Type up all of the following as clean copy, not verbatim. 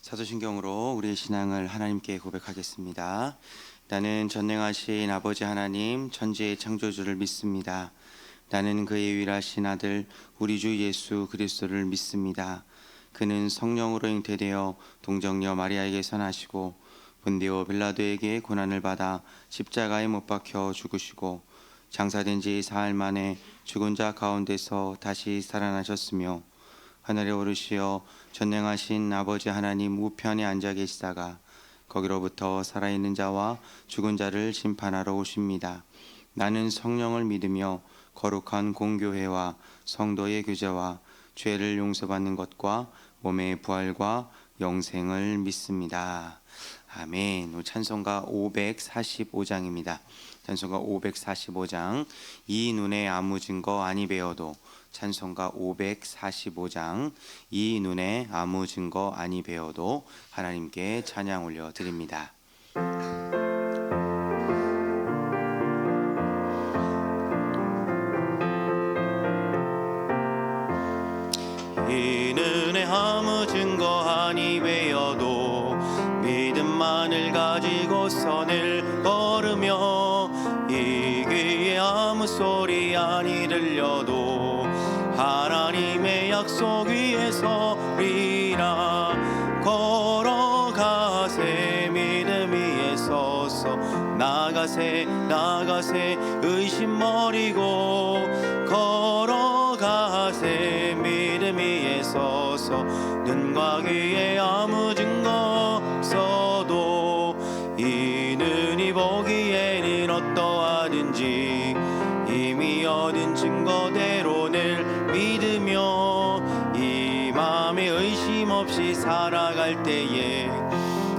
사도신경으로 우리의 신앙을 하나님께 고백하겠습니다. 나는 전능하신 아버지 하나님 천지의 창조주를 믿습니다. 나는 그의 유일하신 아들 우리 주 예수 그리스도를 믿습니다. 그는 성령으로 잉태되어 동정녀 마리아에게서 나시고 본디오 빌라도에게 고난을 받아 십자가에 못 박혀 죽으시고 장사된 지 사흘 만에 죽은 자 가운데서 다시 살아나셨으며 하늘에 오르시어 전능하신 아버지 하나님 우편에 앉아 계시다가 거기로부터 살아있는 자와 죽은 자를 심판하러 오십니다. 나는 성령을 믿으며 거룩한 공교회와 성도의 교제와 죄를 용서받는 것과 몸의 부활과 영생을 믿습니다. 아멘. 찬송가 545장입니다. 찬송가 545장 이 눈에 아무 증거 아니 배워도 찬송가 545장 이 눈에 아무 증거 아니 배워도 하나님께 찬양 올려드립니다. 이 눈에 아무 증거 아니 배워도 믿음만을 가지고 선을 걸으며 이 귀에 아무 소리 아니 들려도 하나님의 약속 위에 서리라. 걸어가세 믿음 위에 서서 나가세 의심 버리고 걸어가세 믿음 위에 서서 눈과 귀에 아무 증거 없어도 이 눈이 보기에는 어떠하든지 이미 얻은 증거대로는 믿으며 이 맘에 의심 없이 살아갈 때에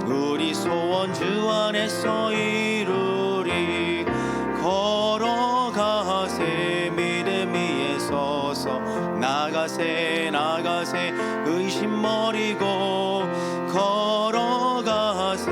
우리 소원 주 안에서 이루리. 걸어가세 믿음 위에 서서 나가세 의심 버리고 걸어가세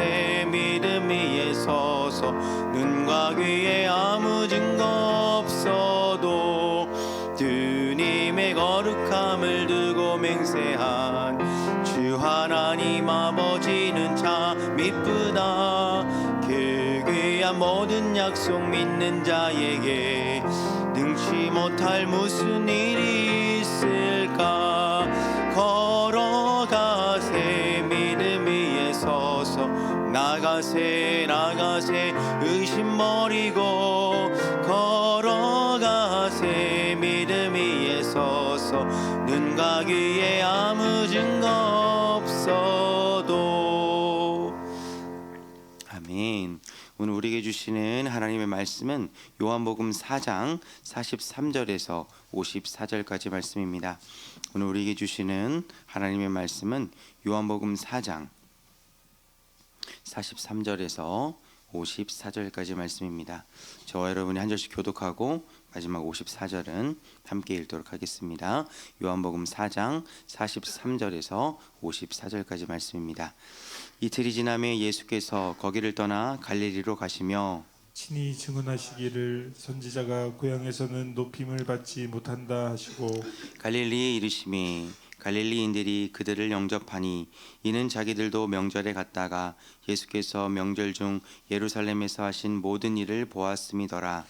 믿음 위에 서서 눈과 귀에 아무 증거 없어도 주님의 거룩함을 두고 맹세한 주 하나님 아버지는 참 이쁘다. 그 귀한 모든 약속 믿는 자에게 능치 못할 무슨 일이 있을까. 걸어가세 믿음 위에 서서 나가세 의심 버리고 걸어가세 믿음 위에 서서 눈과 귀에 아무 증거 없어도. 아멘. 오늘 우리에게 주시는 하나님의 말씀은 요한복음 4장 43절에서 54절까지 말씀입니다. 오늘 우리에게 주시는 하나님의 말씀은 요한복음 4장 43절에서 54절까지 말씀입니다. 저와 여러분이 한 절씩 교독하고 마지막 54절은 함께 읽도록 하겠습니다. 요한복음 4장 43절에서 54절까지 말씀입니다. 이틀이 지나매 예수께서 거기를 떠나 갈릴리로 가시며 친히 증언하시기를 선지자가 고향에서는 높임을 받지 못한다 하시고 갈릴리에 이르시매 갈릴리인들이 그들을 영접하니 이는 자기들도 명절에 갔다가 예수께서 명절 중 예루살렘에서 하신 모든 일을 보았음이더라.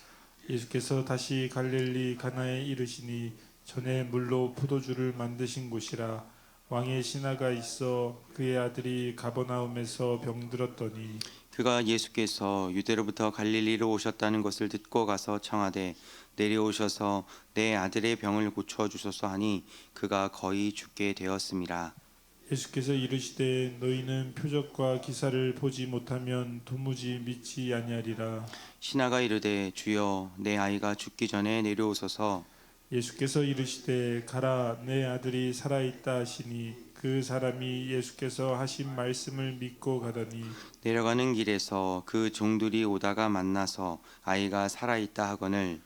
예수께서 다시 갈릴리 가나에 이르시니 전에 물로 포도주를 만드신 곳이라. 왕의 신하가 있어 그의 아들이 가버나움에서 병들었더니 그가 예수께서 유대로부터 갈릴리로 오셨다는 것을 듣고 가서 청하되 내려오셔서 내 아들의 병을 고쳐 주소서 하니 그가 거의 죽게 되었음이라. 예수께서 이르시되 너희는 표적과 기사를 보지 못하면 도무지 믿지 아니하리라. 신하가 이르되 주여 내 아이가 죽기 전에 내려오소서. 예수께서 이르시되 가라 내 아들이 살아있다 하시니 그 사람이 예수께서 하신 말씀을 믿고 가더니 내려가는 길에서 그 종들이 오다가 만나서 아이가 살아있다 하거늘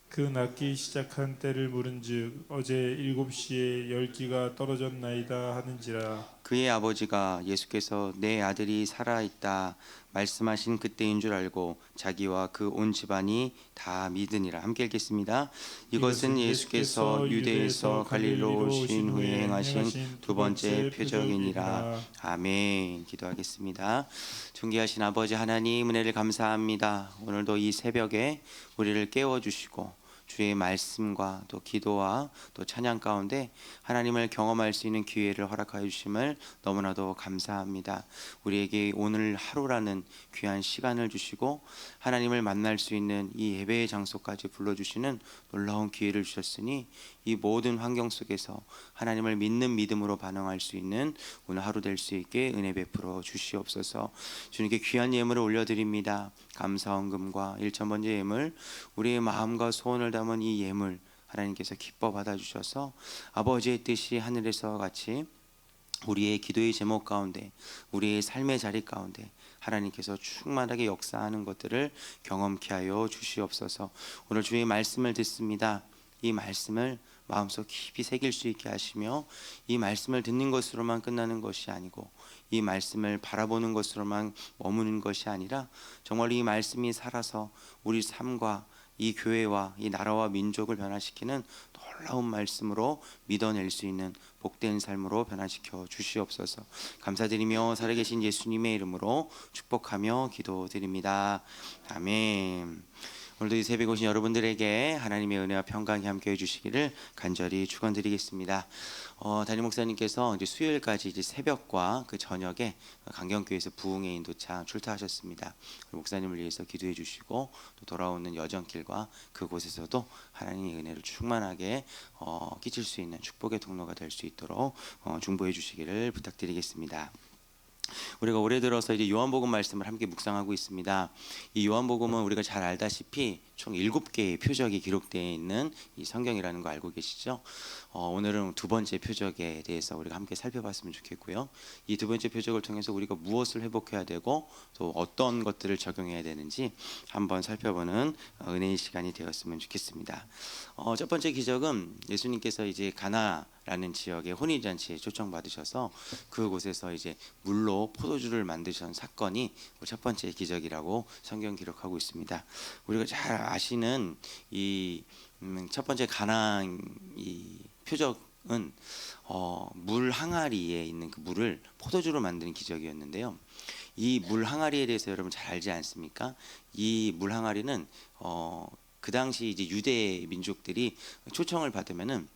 그 낫기 시작한 때를 물은즉 어제 7시에 10기가 떨어졌나이다 하는지라. 그의 아버지가 예수께서 내 아들이 살아있다 말씀하신 그때인 줄 알고 자기와 그 온 집안이 다 믿으니라. 함께 읽겠습니다. 이것은 예수께서 유대에서 갈릴리로 오신 후에 행하신 두 번째 표적이니라. 아멘. 기도하겠습니다. 존귀하신 아버지 하나님, 은혜를 감사합니다. 오늘도 이 새벽에 우리를 깨워주시고 주의 말씀과 또 기도와 또 찬양 가운데 하나님을 경험할 수 있는 기회를 허락하여 주심을 너무나도 감사합니다. 우리에게 오늘 하루라는 귀한 시간을 주시고 하나님을 만날 수 있는 이 예배의 장소까지 불러주시는 놀라운 기회를 주셨으니 이 모든 환경 속에서 하나님을 믿는 믿음으로 반응할 수 있는 오늘 하루 될 수 있게 은혜 베풀어 주시옵소서. 주님께 귀한 예물을 올려드립니다. 감사헌금과 1,000번째 예물, 우리의 마음과 소원을 담은 이 예물 하나님께서 기뻐 받아주셔서 아버지의 뜻이 하늘에서 같이 우리의 기도의 제목 가운데, 우리의 삶의 자리 가운데 하나님께서 충만하게 역사하는 것들을 경험케 하여 주시옵소서. 오늘 주의 말씀을 듣습니다. 이 말씀을 마음속 깊이 새길 수 있게 하시며 이 말씀을 듣는 것으로만 끝나는 것이 아니고 이 말씀을 바라보는 것으로만 머무는 것이 아니라 정말 이 말씀이 살아서 우리 삶과 이 교회와 이 나라와 민족을 변화시키는 놀라운 말씀으로 믿어낼 수 있는 복된 삶으로 변화시켜 주시옵소서. 감사드리며 살아계신 예수님의 이름으로 축복하며 기도드립니다. 아멘. 오늘도 이 새벽 오신 여러분들에게 하나님의 은혜와 평강이 함께 해주시기를 간절히 축원드리겠습니다. 담임 목사님께서 이제 수요일까지 이제 새벽과 그 저녁에 강경교회에서 부흥의 인도차 출타하셨습니다. 목사님을 위해서 기도해 주시고 또 돌아오는 여정길과 그곳에서도 하나님의 은혜를 충만하게 끼칠 수 있는 축복의 통로가 될 수 있도록 중보해 주시기를 부탁드리겠습니다. 우리가 올해 들어서 이제 요한복음 말씀을 함께 묵상하고 있습니다. 이 요한복음은 우리가 잘 알다시피 총 7개의 표적이 기록되어 있는 이 성경이라는 거 알고 계시죠? 오늘은 두 번째 표적에 대해서 우리가 함께 살펴봤으면 좋겠고요. 이 두 번째 표적을 통해서 우리가 무엇을 회복해야 되고 또 어떤 것들을 적용해야 되는지 한번 살펴보는 은혜의 시간이 되었으면 좋겠습니다. 첫 번째 기적은 예수님께서 이제 가나라는 지역의 혼인잔치에 초청받으셔서 그곳에서 이제 물로 포도주를 만드신 사건이 첫 번째 기적이라고 성경 기록하고 있습니다. 우리가 잘 아시는 이 첫 번째 가나 이 표적은 물 항아리에 있는 그 물을 포도주로 만드는 기적이었는데요. 이 물 항아리에 대해서 여러분 잘 알지 않습니까? 이 물 항아리는 그 당시 이제 유대 민족들이 초청을 받으면은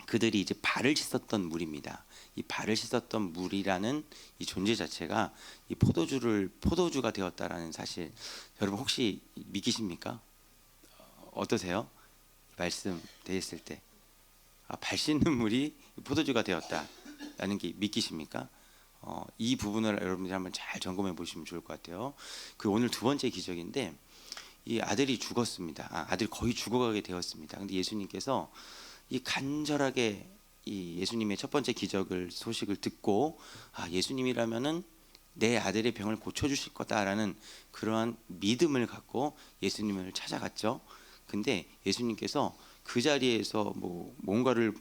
그들이 이제 발을 씻었던 물입니다. 이 발을 씻었던 물이라는 이 존재 자체가 이 포도주가 되었다라는 사실 여러분 혹시 믿기십니까? 어떠세요? 말씀 드렸을 때 발 씻는 물이 포도주가 되었다라는 게 믿기십니까? 이 부분을 여러분들이 한번 잘 점검해 보시면 좋을 것 같아요. 그 오늘 두 번째 기적인데 이 아들이 죽었습니다. 아들이 거의 죽어가게 되었습니다. 근데 예수님께서 이 간절하게 이 예수님의 첫 번째 소식을 듣고 예수님이라면은 내 아들의 병을 고쳐주실 거다라는 그러한 믿음을 갖고 예수님을 찾아갔죠. 근데 예수님께서 그 자리에서 뭔가를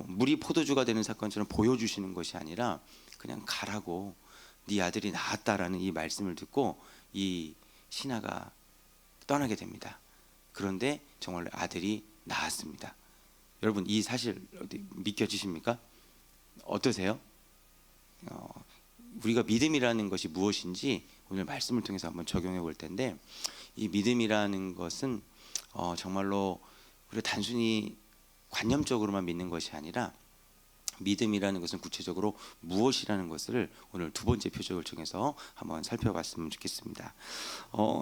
물이 포도주가 되는 사건처럼 보여주시는 것이 아니라 그냥 가라고, 네 아들이 나았다라는 이 말씀을 듣고 이 신하가 떠나게 됩니다. 그런데 정말 아들이 나았습니다. 여러분 이 사실 믿겨지십니까? 어떠세요? 우리가 믿음이라는 것이 무엇인지 오늘 말씀을 통해서 한번 적용해 볼 텐데, 이 믿음이라는 것은 정말로 우리가 단순히 관념적으로만 믿는 것이 아니라 믿음이라는 것은 구체적으로 무엇이라는 것을 오늘 두 번째 표적을 통해서 한번 살펴봤으면 좋겠습니다.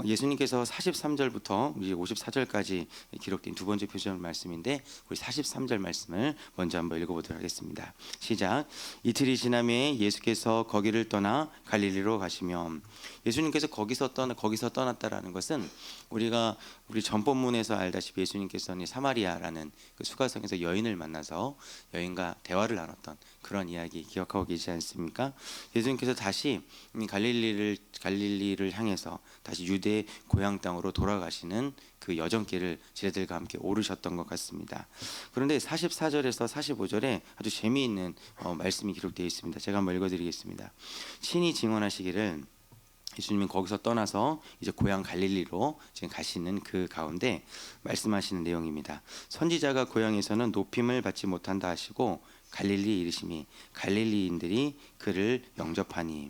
예수님께서 43절부터 이제 54절까지 기록된 두 번째 표적 말씀인데 우리 43절 말씀을 먼저 한번 읽어보도록 하겠습니다. 시작. 이틀이 지나매 예수께서 거기를 떠나 갈릴리로 가시며, 예수님께서 거기서 떠났다라는 것은 우리 전본문에서 알다시피 예수님께서는 사마리아라는 그 수가성에서 여인을 만나서 여인과 대화를 나눴던 그런 이야기 기억하고 계시지 않습니까? 예수님께서 다시 갈릴리를 향해서 다시 유대 고향 땅으로 돌아가시는 그 여정길을 제자들과 함께 오르셨던 것 같습니다. 그런데 44절에서 45절에 아주 재미있는 말씀이 기록되어 있습니다. 제가 한번 읽어드리겠습니다. 친히 증언하시기를 예수님은 거기서 떠나서 이제 고향 갈릴리로 지금 가시는 그 가운데 말씀하시는 내용입니다. 선지자가 고향에서는 높임을 받지 못한다 하시고 갈릴리 이르심이 갈릴리인들이 그를 영접하니.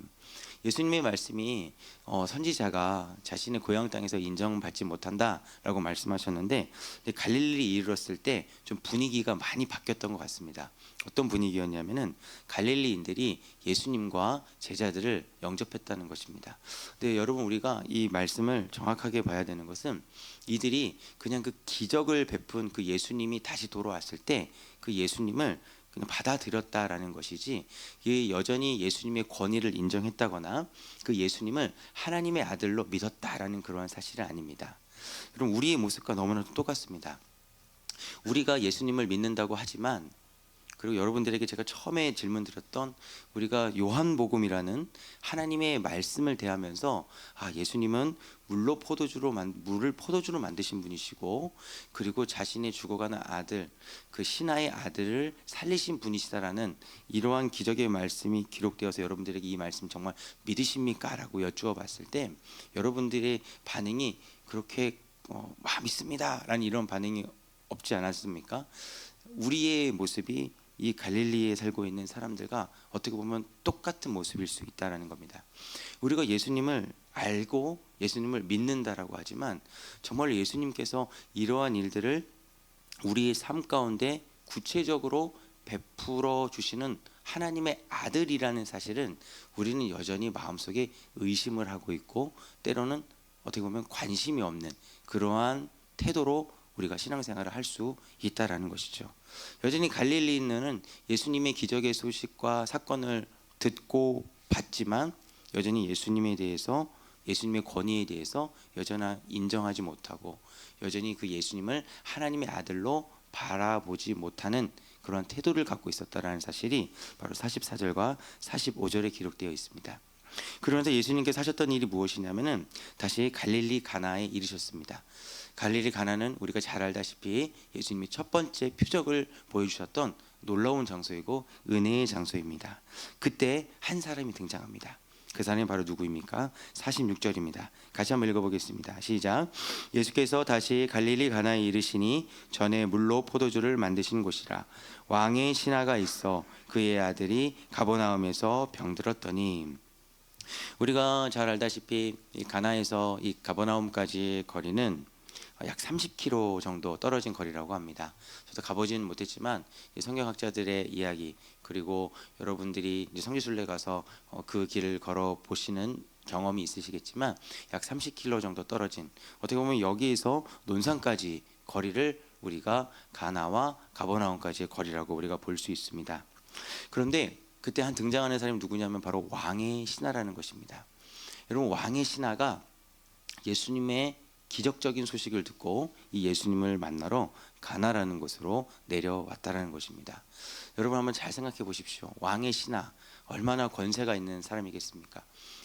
예수님의 말씀이 선지자가 자신의 고향 땅에서 인정받지 못한다라고 말씀하셨는데 갈릴리 이르렀을 때 좀 분위기가 많이 바뀌었던 것 같습니다. 어떤 분위기였냐면은 갈릴리인들이 예수님과 제자들을 영접했다는 것입니다. 근데 여러분 우리가 이 말씀을 정확하게 봐야 되는 것은 이들이 그냥 그 기적을 베푼 그 예수님이 다시 돌아왔을 때 그 예수님을 그냥 받아들였다라는 것이지 여전히 예수님의 권위를 인정했다거나 그 예수님을 하나님의 아들로 믿었다라는 그러한 사실은 아닙니다. 여러분 우리의 모습과 너무나도 똑같습니다. 우리가 예수님을 믿는다고 하지만 그리고 여러분들에게 제가 처음에 질문 드렸던 우리가 요한복음이라는 하나님의 말씀을 대하면서 예수님은 물을 포도주로 만드신 분이시고 그리고 자신의 죽어가는 아들 그 신하의 아들을 살리신 분이시다라는 이러한 기적의 말씀이 기록되어서 여러분들에게 이 말씀 정말 믿으십니까? 라고 여쭈어 봤을 때 여러분들의 반응이 그렇게 믿습니다 라는 이런 반응이 없지 않았습니까? 우리의 모습이 이 갈릴리에 살고 있는 사람들과 어떻게 보면 똑같은 모습일 수 있다라는 겁니다. 우리가 예수님을 알고 예수님을 믿는다라고 하지만 정말 예수님께서 이러한 일들을 우리의 삶 가운데 구체적으로 베풀어 주시는 하나님의 아들이라는 사실은 우리는 여전히 마음속에 의심을 하고 있고 때로는 어떻게 보면 관심이 없는 그러한 태도로 우리가 신앙생활을 할 수 있다라는 것이죠. 여전히 갈릴리인은 예수님의 기적의 소식과 사건을 듣고 봤지만 여전히 예수님에 대해서 예수님의 권위에 대해서 여전히 인정하지 못하고 여전히 그 예수님을 하나님의 아들로 바라보지 못하는 그런 태도를 갖고 있었다라는 사실이 바로 44절과 45절에 기록되어 있습니다. 그러면서 예수님께서 하셨던 일이 무엇이냐면은 다시 갈릴리 가나에 이르셨습니다. 갈릴리 가나는 우리가 잘 알다시피 예수님이 첫 번째 표적을 보여주셨던 놀라운 장소이고 은혜의 장소입니다. 그때 한 사람이 등장합니다. 그 사람이 바로 누구입니까? 46절입니다. 같이 한번 읽어보겠습니다. 시작. 예수께서 다시 갈릴리 가나에 이르시니 전에 물로 포도주를 만드신 곳이라 왕의 신하가 있어 그의 아들이 가버나움에서 병들었더니. 우리가 잘 알다시피 이 가나에서 이 가버나움까지의 거리는 약 30km 정도 떨어진 거리라고 합니다. 저도 가보지는 못했지만 성경학자들의 이야기 그리고 여러분들이 이제 성지순례 가서 그 길을 걸어 보시는 경험이 있으시겠지만 약 30km 정도 떨어진 어떻게 보면 여기에서 논산까지 거리를 우리가 가나와 가버나움까지의 거리라고 우리가 볼 수 있습니다. 그런데 그때 한 등장하는 사람이 누구냐면 바로 왕의 신하라는 것입니다. 여러분 왕의 신하가 예수님의 기적적인 소식을 듣고 이 예수님을 만나러 가나라는 곳으로 내려왔다라는 것입니다. 여러분 한번 잘 생각해 보십시오. 왕의 신하 얼마나 권세가 있는 사람이겠습니까?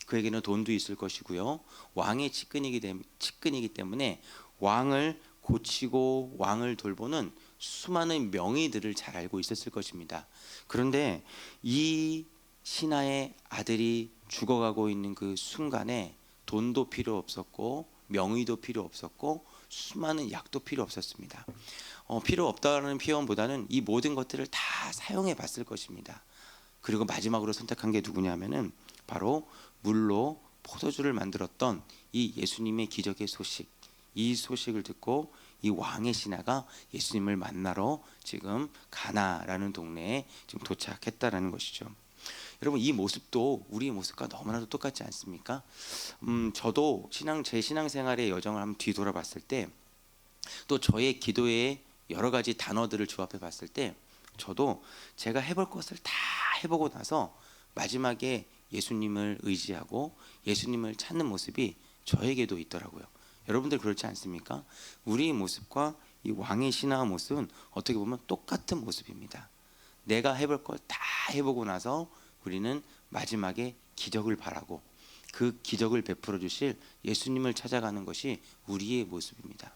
그에게는 돈도 있을 것이고요. 왕의 측근이기 때문에 왕을 고치고 왕을 돌보는 수많은 명의들을 잘 알고 있었을 것입니다. 그런데 이 신하의 아들이 죽어가고 있는 그 순간에 돈도 필요 없었고 명의도 필요 없었고 수많은 약도 필요 없었습니다. 필요 없다는 표현보다는 이 모든 것들을 다 사용해 봤을 것입니다. 그리고 마지막으로 선택한 게 누구냐면은 바로 물로 포도주를 만들었던 이 예수님의 기적의 소식, 이 소식을 듣고 이 왕의 신하가 예수님을 만나러 지금 가나라는 동네에 지금 도착했다라는 것이죠. 여러분 이 모습도 우리의 모습과 너무나도 똑같지 않습니까? 저도 제 신앙생활의 여정을 한번 뒤돌아봤을 때 또 저의 기도에 여러 가지 단어들을 조합해 봤을 때 저도 제가 해볼 것을 다 해보고 나서 마지막에 예수님을 의지하고 예수님을 찾는 모습이 저에게도 있더라고요. 여러분들 그렇지 않습니까? 우리의 모습과 이 왕의 신하의 모습은 어떻게 보면 똑같은 모습입니다. 내가 해볼 걸 다 해보고 나서 우리는 마지막에 기적을 바라고 그 기적을 베풀어 주실 예수님을 찾아가는 것이 우리의 모습입니다.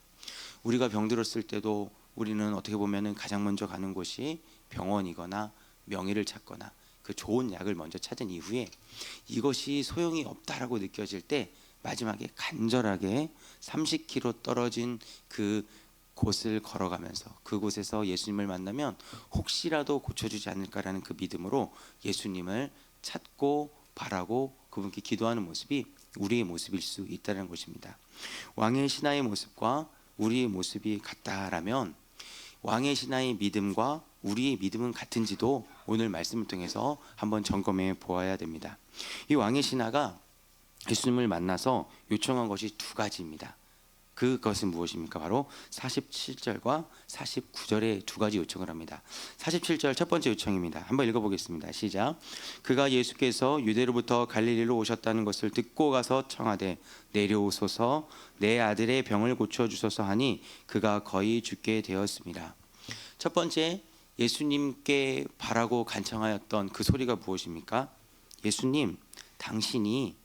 우리가 병들었을 때도 우리는 어떻게 보면은 가장 먼저 가는 곳이 병원이거나 명의를 찾거나 그 좋은 약을 먼저 찾은 이후에 이것이 소용이 없다라고 느껴질 때 마지막에 간절하게 30km 떨어진 그 곳을 걸어가면서 그곳에서 예수님을 만나면 혹시라도 고쳐주지 않을까라는 그 믿음으로 예수님을 찾고 바라고 그분께 기도하는 모습이 우리의 모습일 수 있다는 것입니다. 왕의 신하의 모습과 우리의 모습이 같다라면 왕의 신하의 믿음과 우리의 믿음은 같은지도 오늘 말씀을 통해서 한번 점검해 보아야 됩니다. 이 왕의 신하가 예수님을 만나서 요청한 것이 두 가지입니다. 그것은 무엇입니까? 바로 47절과 49절에 두 가지 요청을 합니다. 47절 첫 번째 요청입니다. 한번 읽어보겠습니다. 시작. 그가 예수께서 유대로부터 갈릴리로 오셨다는 것을 듣고 가서 청하되 내려오소서 내 아들의 병을 고쳐주소서 하니 그가 거의 죽게 되었습니다. 첫 번째 예수님께 바라고 간청하였던 그 소리가 무엇입니까? 예수님, 당신이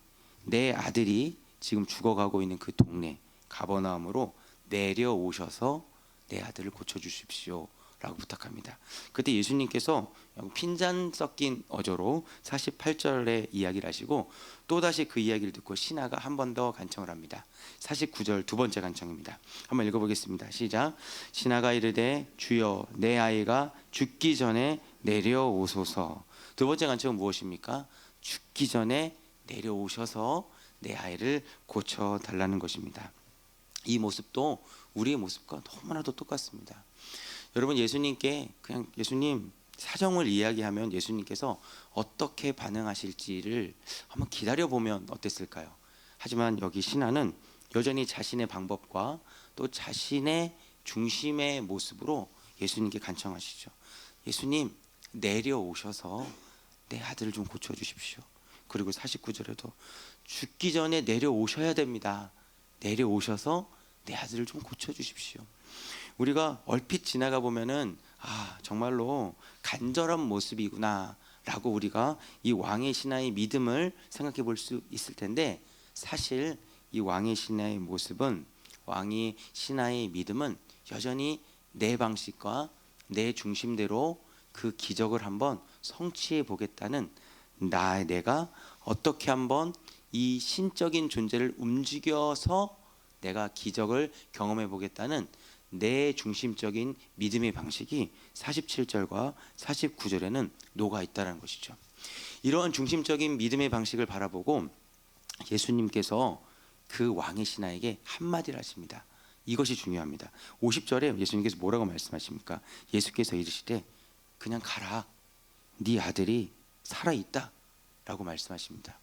내 아들이 지금 죽어가고 있는 그 동네 가버나움으로 내려오셔서 내 아들을 고쳐주십시오 라고 부탁합니다. 그때 예수님께서 핀잔 섞인 어조로 48절의 이야기를 하시고 또다시 그 이야기를 듣고 신하가 한 번 더 간청을 합니다. 49절 두 번째 간청입니다. 한번 읽어보겠습니다. 시작. 신하가 이르되 주여 내 아이가 죽기 전에 내려오소서. 두 번째 간청은 무엇입니까? 죽기 전에 내려오셔서 내 아이를 고쳐달라는 것입니다. 이 모습도 우리의 모습과 너무나도 똑같습니다. 여러분, 예수님께 그냥 예수님 사정을 이야기하면 예수님께서 어떻게 반응하실지를 한번 기다려보면 어땠을까요? 하지만 여기 신하는 여전히 자신의 방법과 또 자신의 중심의 모습으로 예수님께 간청하시죠. 예수님, 내려오셔서 내 아들을 좀 고쳐주십시오. 그리고 49절에도 죽기 전에 내려오셔야 됩니다. 내려오셔서 내 아들을 좀 고쳐주십시오. 우리가 얼핏 지나가 보면은 정말로 간절한 모습이구나 라고 우리가 이 왕의 신하의 믿음을 생각해 볼 수 있을 텐데, 사실 이 왕의 신하의 모습은, 왕의 신하의 믿음은 여전히 내 방식과 내 중심대로 그 기적을 한번 성취해 보겠다는 내가 어떻게 한번 이 신적인 존재를 움직여서 내가 기적을 경험해 보겠다는 내 중심적인 믿음의 방식이 47절과 49절에는 녹아 있다는 것이죠. 이러한 중심적인 믿음의 방식을 바라보고 예수님께서 그 왕의 신하에게 한마디를 하십니다. 이것이 중요합니다. 50절에 예수님께서 뭐라고 말씀하십니까? 예수께서 이르시되 그냥 가라, 네 아들이 살아있다 라고 말씀하십니다.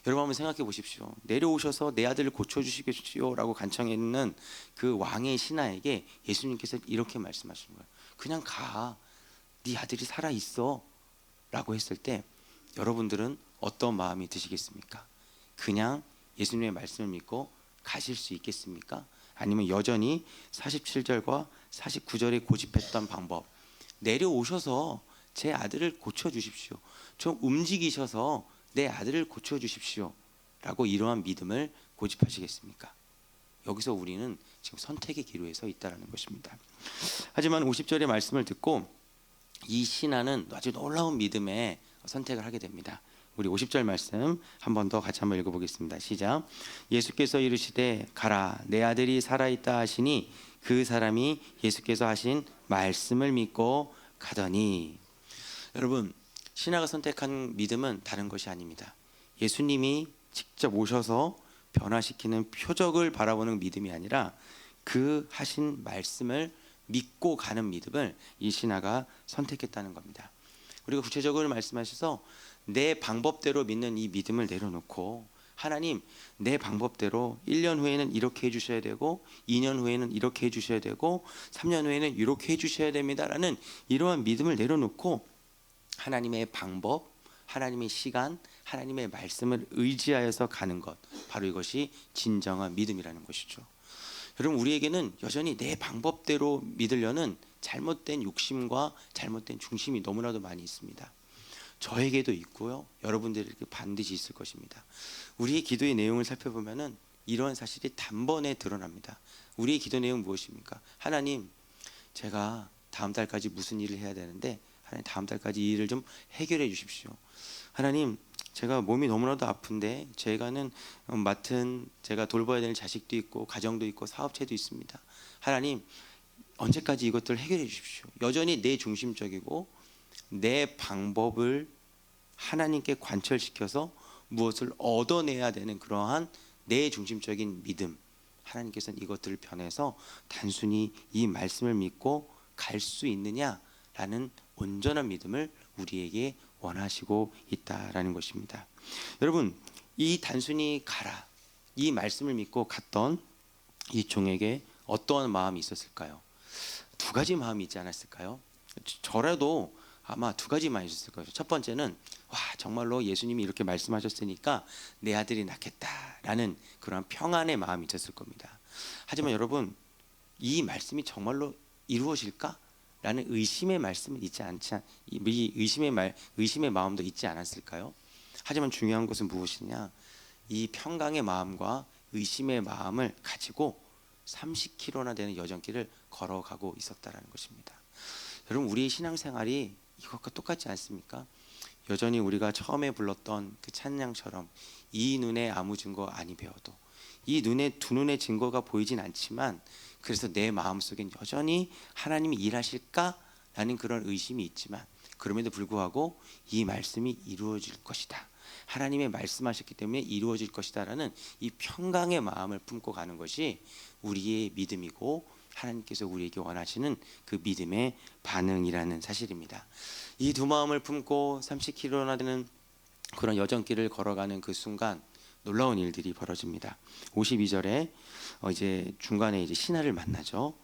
여러분 한번 생각해 보십시오. 내려오셔서 내 아들을 고쳐주시겠지요 라고 간청했는 그 왕의 신하에게 예수님께서 이렇게 말씀하시는 거예요. 그냥 가, 네 아들이 살아있어 라고 했을 때 여러분들은 어떤 마음이 드시겠습니까? 그냥 예수님의 말씀을 믿고 가실 수 있겠습니까? 아니면 여전히 47절과 49절에 고집했던 방법, 내려오셔서 제 아들을 고쳐주십시오, 좀 움직이셔서 내 아들을 고쳐주십시오 라고 이러한 믿음을 고집하시겠습니까? 여기서 우리는 지금 선택의 기로에 서 있다는 것입니다. 하지만 50절의 말씀을 듣고 이 신하는 아주 놀라운 믿음의 선택을 하게 됩니다. 우리 50절 말씀 한 번 더 같이 한번 읽어보겠습니다. 시작. 예수께서 이르시되 가라, 내 아들이 살아있다 하시니 그 사람이 예수께서 하신 말씀을 믿고 가더니. 여러분, 신하가 선택한 믿음은 다른 것이 아닙니다. 예수님이 직접 오셔서 변화시키는 표적을 바라보는 믿음이 아니라 그 하신 말씀을 믿고 가는 믿음을 이 신하가 선택했다는 겁니다. 우리가 구체적으로 말씀하셔서 내 방법대로 믿는 이 믿음을 내려놓고, 하나님 내 방법대로 1년 후에는 이렇게 해주셔야 되고 2년 후에는 이렇게 해주셔야 되고 3년 후에는 이렇게 해주셔야 됩니다 라는 이러한 믿음을 내려놓고 하나님의 방법, 하나님의 시간, 하나님의 말씀을 의지하여서 가는 것, 바로 이것이 진정한 믿음이라는 것이죠. 여러분, 우리에게는 여전히 내 방법대로 믿으려는 잘못된 욕심과 잘못된 중심이 너무나도 많이 있습니다. 저에게도 있고요. 여러분들에게 반드시 있을 것입니다. 우리의 기도의 내용을 살펴보면은 이런 사실이 단번에 드러납니다. 우리의 기도 내용 무엇입니까? 하나님, 제가 다음 달까지 무슨 일을 해야 되는데 하나님 다음 달까지 이 일을 좀 해결해 주십시오. 하나님, 제가 몸이 너무나도 아픈데 제가는 제가 돌봐야 되는 자식도 있고 가정도 있고 사업체도 있습니다. 하나님, 언제까지 이것들을 해결해 주십시오. 여전히 내 중심적이고 내 방법을 하나님께 관철시켜서 무엇을 얻어내야 되는 그러한 내 중심적인 믿음, 하나님께서는 이것들을 변해서 단순히 이 말씀을 믿고 갈 수 있느냐라는 온전한 믿음을 우리에게 원하시고 있다라는 것입니다. 여러분, 이 단순히 가라, 이 말씀을 믿고 갔던 이 종에게 어떠한 마음이 있었을까요? 두 가지 마음이 있지 않았을까요? 저라도 아마 두 가지 마음이 있었을 거예요. 첫 번째는 와, 정말로 예수님이 이렇게 말씀하셨으니까 내 아들이 낫겠다라는 그런 평안의 마음이 있었을 겁니다. 하지만 여러분, 이 말씀이 정말로 이루어질까? 라는 의심의 말씀은 있지 않지, 의심의 마음도 있지 않았을까요? 하지만 중요한 것은 무엇이냐? 이 평강의 마음과 의심의 마음을 가지고 30km나 되는 여정길을 걸어가고 있었다라는 것입니다. 여러분, 우리의 신앙생활이 이것과 똑같지 않습니까? 여전히 우리가 처음에 불렀던 그 찬양처럼 이 눈에 아무 증거 아니 배워도, 이 눈에 두 눈의 증거가 보이진 않지만 그래서 내 마음속엔 여전히 하나님이 일하실까라는 그런 의심이 있지만 그럼에도 불구하고 이 말씀이 이루어질 것이다, 하나님의 말씀하셨기 때문에 이루어질 것이다라는 이 평강의 마음을 품고 가는 것이 우리의 믿음이고 하나님께서 우리에게 원하시는 그 믿음의 반응이라는 사실입니다. 이 두 마음을 품고 30km나 되는 그런 여정길을 걸어가는 그 순간 놀라운 일들이 벌어집니다. 52절에 이제 중간에 이제 신하를 만나죠.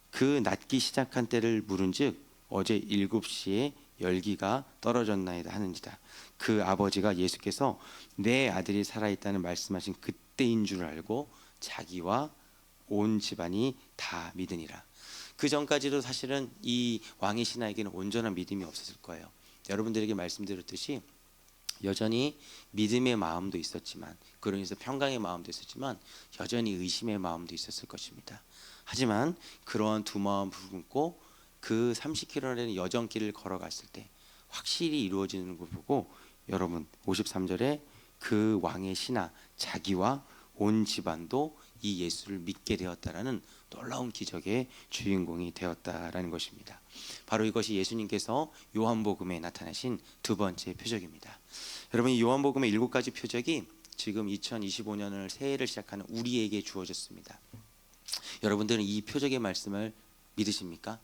그 낮기 시작한 때를 물은즉 어제 7시에 열기가 떨어졌나이다 하는지다. 그 아버지가 예수께서 내 아들이 살아있다는 말씀하신 그때인 줄 알고 자기와 온 집안이 다 믿으니라. 그 전까지도 사실은 이 왕의 신하에게는 온전한 믿음이 없었을 거예요. 여러분들에게 말씀드렸듯이 여전히 믿음의 마음도 있었지만, 그러면서 평강의 마음도 있었지만 여전히 의심의 마음도 있었을 것입니다. 하지만 그러한 두 마음 품고 그 30km라는 여정길을 걸어갔을 때 확실히 이루어지는 걸 보고 여러분 53절에 그 왕의 신하 자기와 온 집안도 이 예수를 믿게 되었다라는 놀라운 기적의 주인공이 되었다라는 것입니다. 바로 이것이 예수님께서 요한복음에 나타나신 두 번째 표적입니다. 여러분, 이 요한복음의 7가지 표적이 지금 2025년을 새해를 시작하는 우리에게 주어졌습니다. 여러분들은 이 표적의 말씀을 믿으십니까?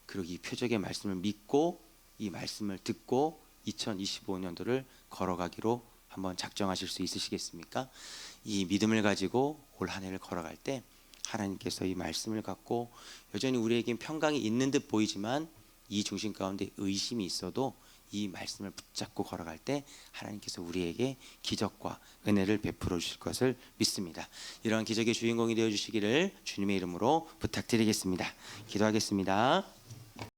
그리고 이 표적의 말씀을 믿고 이 말씀을 듣고 2025년도를 걸어가기로 한번 작정하실 수 있으시겠습니까? 이 믿음을 가지고 올 한 해를 걸어갈 때 하나님께서 이 말씀을 갖고 여전히 우리에겐 평강이 있는 듯 보이지만 이 중심 가운데 의심이 있어도 이 말씀을 붙잡고 걸어갈 때 하나님께서 우리에게 기적과 은혜를 베풀어 주실 것을 믿습니다. 이러한 기적의 주인공이 되어 주시기를 주님의 이름으로 부탁드리겠습니다. 기도하겠습니다.